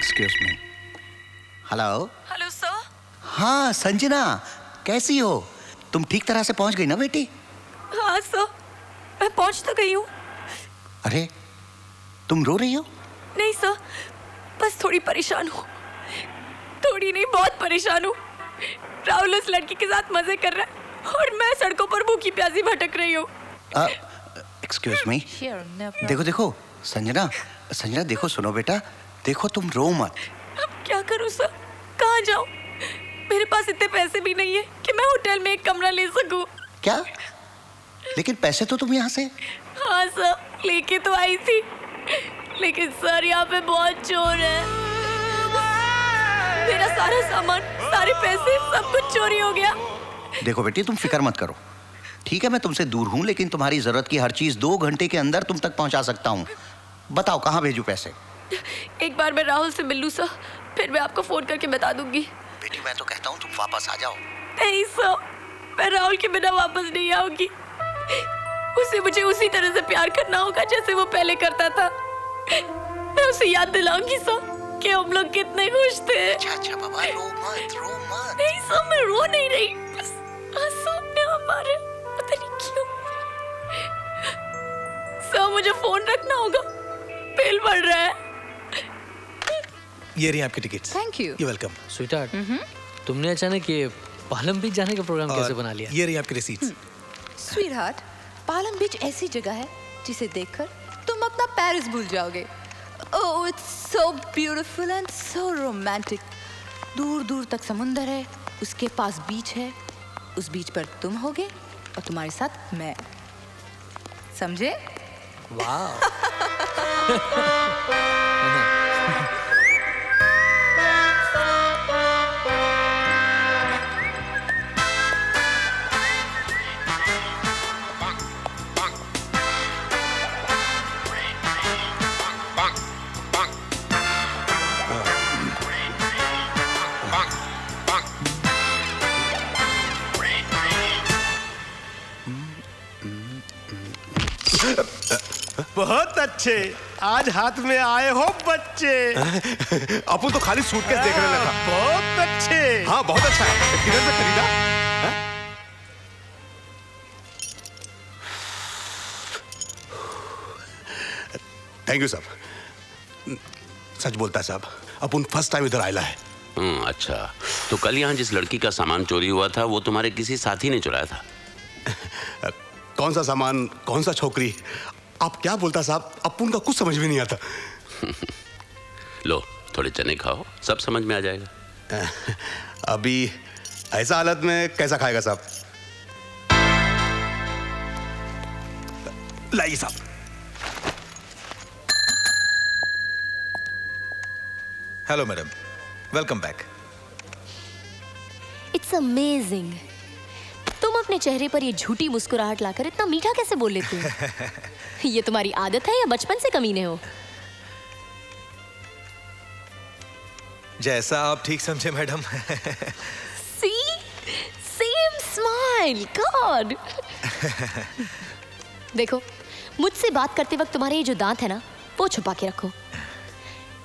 Excuse me. Hello. Hello sir. हाँ संजना, कैसी हो? तुम ठीक तरह से पहुंच गई ना बेटी? हाँ सर, मैं पहुंच तो गई हूँ। अरे तुम रो रही हो? नहीं सर, बस थोड़ी परेशान हूँ। थोड़ी नहीं, बहुत परेशान हूँ। राहुल उस लड़की के साथ मजे कर रहा है और मैं सड़कों पर भूखी प्यासी भटक रही हूँ। Excuse me. देखो देखो संजना, संजना देखो, सुनो बेटा, देखो तुम रो मत। अब क्या करूँ सर, कहाँ जाऊँ? मेरे पास इतने पैसे भी नहीं है कि मैं होटल में एक कमरा ले सकूँ। क्या? लेकिन पैसे तो तुम यहाँ से। हाँ सर, लेके तो आई थी, लेकिन सर यहाँ पे बहुत चोर है। मेरा सारा सामान, सारे पैसे, सब कुछ चोरी हो गया। देखो बेटी, तुम फिक्र मत करो, ठीक है? मैं तुमसे दूर हूँ, लेकिन तुम्हारी जरूरत की हर चीज 2 घंटे के अंदर तुम तक पहुँचा सकता हूँ। बताओ कहाँ भेजूं पैसे? एक बार मैं राहुल से मिल लूं सर, फिर मैं आपको फोन करके बता दूंगी। बेटी मैं तो कहता हूँ तुम वापस आ जाओ। नहीं सर, मैं राहुल के बिना वापस नहीं आऊंगी। उसे मुझे उसी तरह से प्यार करना होगा जैसे वो पहले करता था। मैं उसे याद दिलाऊंगी सर कि हम लोग कितने खुश थे। अच्छा बाबा, रो मत, रो मत। नहीं सर, मैं रो नहीं रही, बस आंसू अपने हमारे, पता नहीं क्यों। सर मुझे फोन रखना होगा, बिल बढ़ रहा है। ये रही आपकी tickets. Thank you. You welcome. Sweetheart, तुमने अचानक ये पालम बीच जाने का प्रोग्राम कैसे बना लिया? ये रही आपकी रिसीट्स। स्वीटहार्ट, पालम बीच ऐसी जगह है जिसे देखकर तुम अपना पेरिस भूल जाओगे। Oh, it's so beautiful and so romantic. दूर दूर तक समुंदर है, उसके पास बीच है, उस बीच पर तुम होगे और तुम्हारे साथ मैं। समझे? वाह। बहुत अच्छे, आज हाथ में आए हो बच्चे। अपन तो खाली सूटकेस देख रहे था। बहुत अच्छे। हाँ बहुत अच्छा है। किधर से खरीदा? थैंक यू साहब। सच बोलता है साहब, अपन फर्स्ट टाइम इधर आयला है। अच्छा, तो कल यहाँ जिस लड़की का सामान चोरी हुआ था वो तुम्हारे किसी साथी ने चुराया था? कौन सा सामान, कौन सा छोकरी, आप क्या बोलता साहब, अपन का कुछ समझ में नहीं आता। लो थोड़े चने खाओ, सब समझ में आ जाएगा। अभी ऐसा हालत में कैसा खाएगा साहब? लाइए साहब। Hello madam, welcome back. It's amazing, तुम अपने चेहरे पर ये झूठी मुस्कुराहट लाकर इतना मीठा कैसे बोल लेते हो? ये तुम्हारी आदत है या बचपन से कमीने हो? जैसा आप ठीक समझे मैडम। सी, सेम स्माइल, गॉड। देखो, मुझसे बात करते वक्त तुम्हारे ये जो दांत है ना, वो छुपा के रखो,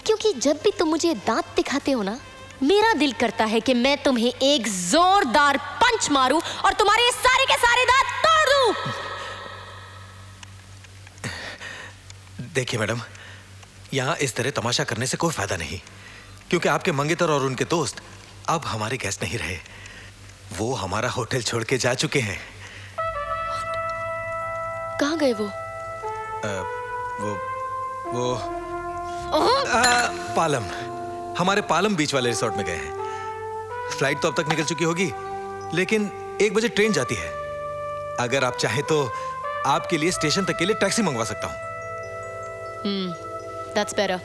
क्योंकि जब भी तुम मुझे दांत दिखाते हो ना, मेरा दिल करता है कि मैं तुम्हें एक जोरदार पंच मारूं और तुम्हारे ये सारे के सारे दांत तोड़ दूं। देखिए मैडम, यहाँ इस तरह तमाशा करने से कोई फायदा नहीं, क्योंकि आपके मंगेतर और उनके दोस्त अब हमारे गेस्ट नहीं रहे। वो हमारा होटल छोड़ के जा चुके हैं। कहाँ गए वो? पालम, हमारे पालम बीच वाले रिसोर्ट में गए हैं। फ्लाइट तो अब तक निकल चुकी होगी, लेकिन 1 बजे ट्रेन जाती है। अगर आप चाहें तो आपके लिए स्टेशन तक के लिए टैक्सी मंगवा सकता हूँ। That's better.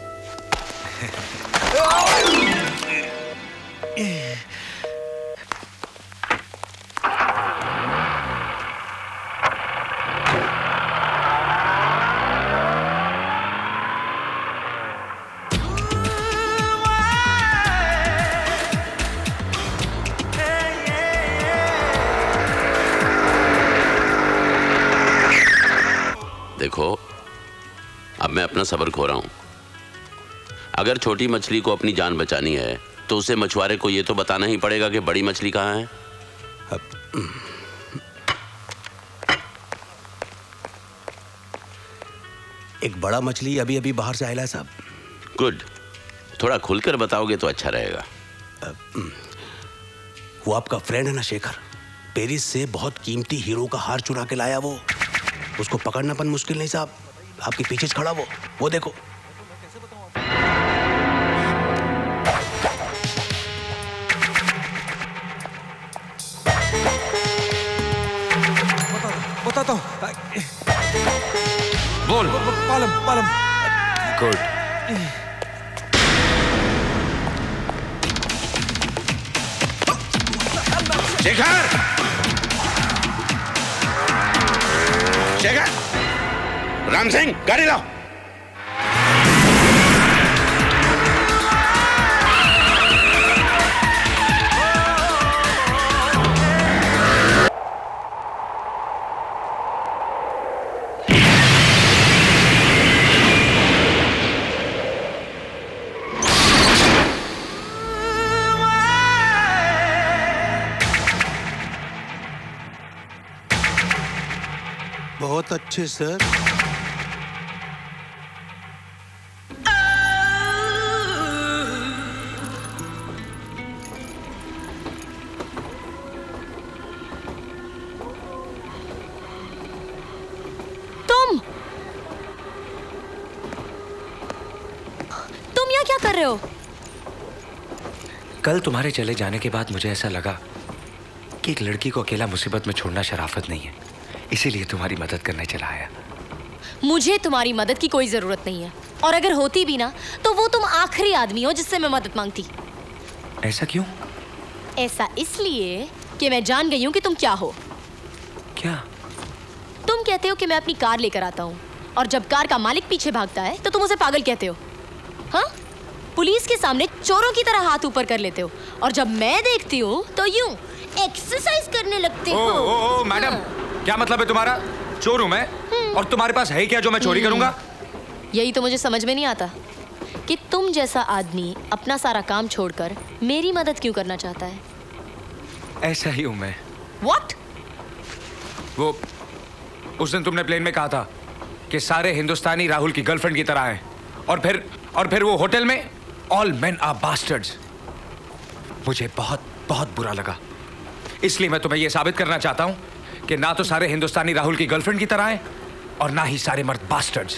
देखो, अब मैं अपना सब्र खो रहा हूं। अगर छोटी मछली को अपनी जान बचानी है तो उसे मछुआरे को ये तो बताना ही पड़ेगा कि बड़ी मछली कहाँ है। एक बड़ा मछली अभी अभी बाहर से आया है साहब। गुड, थोड़ा खुलकर बताओगे तो अच्छा रहेगा। वो आपका फ्रेंड है ना शेखर, पेरिस से बहुत कीमती हीरो का हार चुरा के लाया वो। उसको पकड़ना पन मुश्किल नहीं साहब, आपके पीछे खड़ा वो देखो। बताता हूँ। बोल। पालम। गुड। शेखर! शेखर! राम सिंह, गाड़ी लाओ। बहुत अच्छे सर। तुम यहाँ क्या कर रहे हो? कल तुम्हारे चले जाने के बाद मुझे ऐसा लगा कि एक लड़की को अकेला मुसीबत में छोड़ना शराफत नहीं है, इसीलिए तुम्हारी मदद करने चला आया। मुझे तुम्हारी मदद की कोई जरूरत नहीं है, और अगर होती भी ना तो वो तुम आखिरी आदमी हो जिससे मैं मदद मांगती। ऐसा क्यों? ऐसा इसलिए कि मैं जान गई हूँ कि तुम क्या हो। क्या? तुम कहते हो कि मैं अपनी कार लेकर आता हूँ, और जब कार का मालिक पीछे भागता है तो तुम उसे पागल कहते हो। हाँ, पुलिस के सामने चोरों की तरह हाथ ऊपर कर लेते हो, और जब मैं देखती हूँ तो यूं एक्सरसाइज करने लगते हो। ओ मैडम, क्या मतलब है तुम्हारा? चोर हूं मैं, और तुम्हारे पास है क्या जो मैं चोरी करूंगा? यही तो मुझे समझ में नहीं आता कि तुम जैसा आदमी अपना सारा काम छोड़कर मेरी मदद क्यों करना चाहता है। ऐसा ही हूं मैं। What? वो उस दिन तुमने प्लेन में कहा था कि सारे हिंदुस्तानी राहुल की गर्लफ्रेंड की तरह हैं, और फिर वो होटल में ऑल मेन आर बास्टर्ड्स। मुझे बहुत बहुत बुरा लगा, इसलिए मैं तुम्हें यह साबित करना चाहता हूं कि ना तो सारे हिंदुस्तानी राहुल की गर्लफ्रेंड की तरह हैं और ना ही सारे मर्द बास्टर्ड्स।